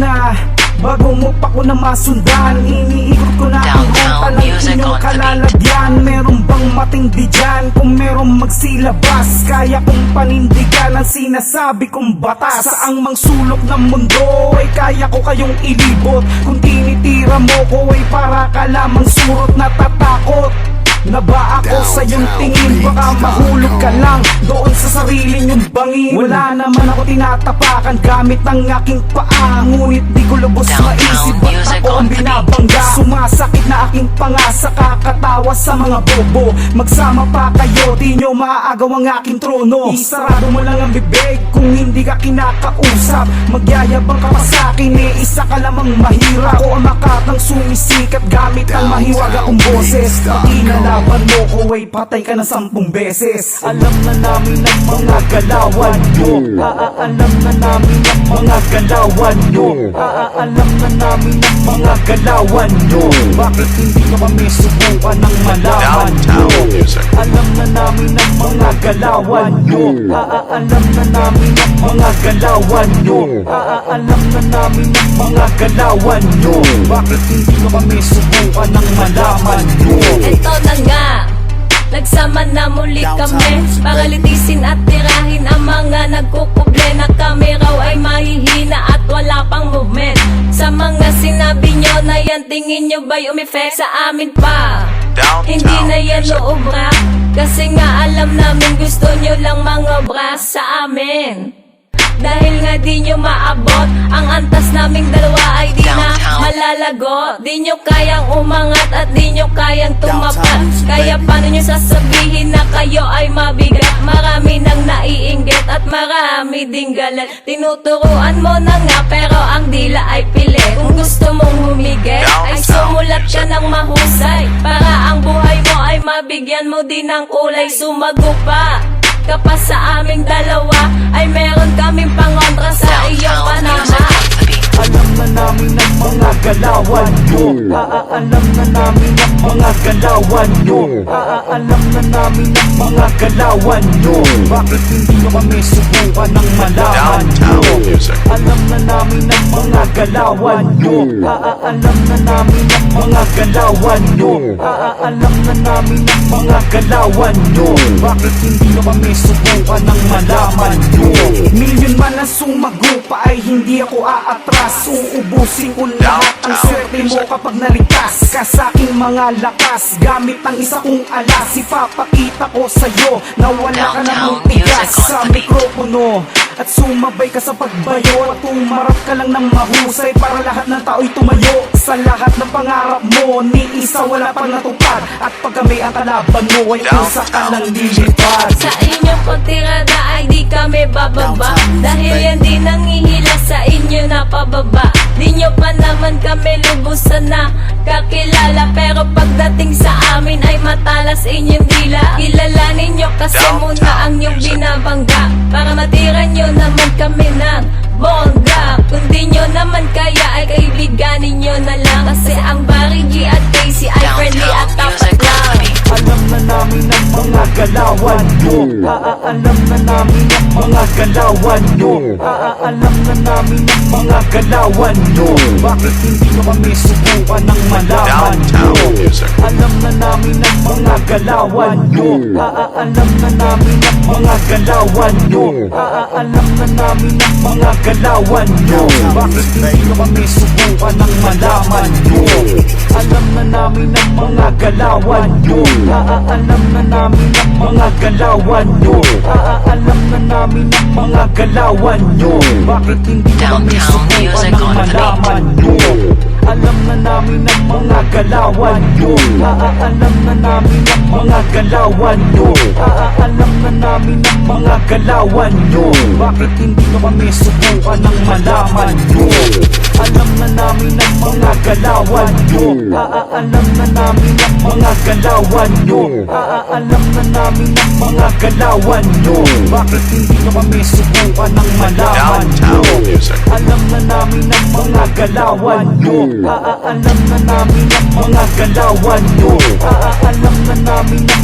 na bago mo pa ko na masundan. Iniikot ko na ang rota ng inyong kalalagyan. Meron bang matindi dyan? Kung meron magsilabas, kaya kong panindigan ang sinasabi kong batas. Saang mang sulok ng mundo ay kaya ko kayong ilibot. Kung tinitira mo ko ay para ka lamang surot na tatakot. Na ba ako sa iyong tingin? Baka mahulog ka lang doon sa sarili niyong bangin. Wala naman ako tinatapakan gamit ang aking paa, ngunit di ko lubos maisip ba't ako ang binabangga. Sumasakit na aking panga sa kakatawa sa mga bobo. Magsama pa kayo, di nyo maaagaw ang aking trono. Isarado mo lang ang bibig kung hindi ka kinakausap. Magyayabang ka pa sa'kin, isa ka lamang mahirap. Ako ang makatang sumisikat gamit ang mahiwaga kong boses. Laban mo ko ay patay ka na 10 beses. Alam na namin ang mga galawan nyo. Alam na namin ang mga galawan nyo. Alam na namin ang mga galawan nyo. Bakit hindi nyo kami subukan ng malaman nyo? Alam na namin ang mga galawan nyo. Alam na namin ang mga galawan nyo. Alam na namin ang mga galawan nyo. Bakit hindi nyo kami subukan ng malaman nyo? Ito na nga, nagsama na muli kami para litisin at tirahin ang mga nagkukuble na kami raw ay mahihina at wala pang movement. Sa mga sinabi nyo na yan, tingin nyo ba'y umefect sa amin pa? Hindi na yan uubra, kasi nga alam namin gusto nyo lang mangobra sa amin. Dahil nga di nyo maabot, ang antas naming dalawa ay di na malalagot. Di nyo kayang umangat at di nyo kayang tumapat. Kaya paano nyo sasabihin na kayo ay mabigat? Marami nang naiinggit at marami ding galit. Tinuturuan mo na nga pero ang dila ay pilit. Kung gusto mong humigit ay sumulat ka ng mahusay, para ang buhay mo ay mabigyan mo din ng kulay. Sumago pa kapag sa aming dalawa ay meron kaming pangontra sa iyong panama. Alam na namin ang mga galawan nyo. Alam na namin ang mga galawan nyo. Alam na namin ang mga galawan nyo. Bakit hindi nyo kami subukan ng malaman nyo? Alam na namin ang mga galawan nyo. Alam na namin ang mga galawan nyo. Alam na namin ang mga galawan nyo. Bakit hindi nyo kami subukan ng malaman nyo? Milyon man ang sumago pa ay hindi ako aatras. Uubusin ko lahat ang swerte mo kapag naligtas ka sa aking mga lakas. Gamit ang isa kong alas, ipapakita ko sa'yo na wala ka namang tigas sa mikropono. At sumabay ka sa pagbayo at umarap ka lang ng mahusay para lahat ng tao'y tumayo. Sa lahat ng pangarap mo, ni isa wala pang natupad. At pag kami ang kalaban mo ay usa ka lang lilipad. Sa inyong kontirada ay di kami bababa, dahil yan di nangihila sa inyo na pababa. Di nyo pa naman kami lubusan na kakilala, pero pagdating sa amin ay matalas inyong dila. Kilalanin nyo kasi muna ang yung binabangga, para matira nyo naman kami ng bongga. Kung di nyo naman kaya ay kaibiganin nyo na lang, kasi ang Barry G at Casey ay friendly at tapat lang. Alam na namin ang mga galawan nyo. Alam na namin ang mga galawan nyo. Alam na namin ang mga galawan nyo. Bakit hindi nyo kami subukan ng malaman nyo? Alam na namin ang mga galawan nyo. Alam na namin ang mga galawan nyo. Alam na namin ang mga galawan nyo. Bakit hindi nyo kami subukan ng malaman nyo? Alam na namin ang mga galawan nyo. Alam na namin ang mga galawan nyo. Alam na namin ang mga galawan nyo. Bakit hindi nyo kami subukan ng malaman nyo? Alam na namin ang mga galawan nyo. Alam na namin ang mga galawan nyo. Alam na namin ang mga galawan nyo. Bakit hindi nyo kami subukan ng malaman nyo? Alam na namin ang mga galawan nyo. Alam na namin ang mga galawan nyo. Alam na namin ang mga galawan nyo. Bakit hindi nyo kami subukan ng malaman nyo? Alam na namin ang mga galawan nyo. Alam na namin ang mga galawan nyo. Alam na namin ang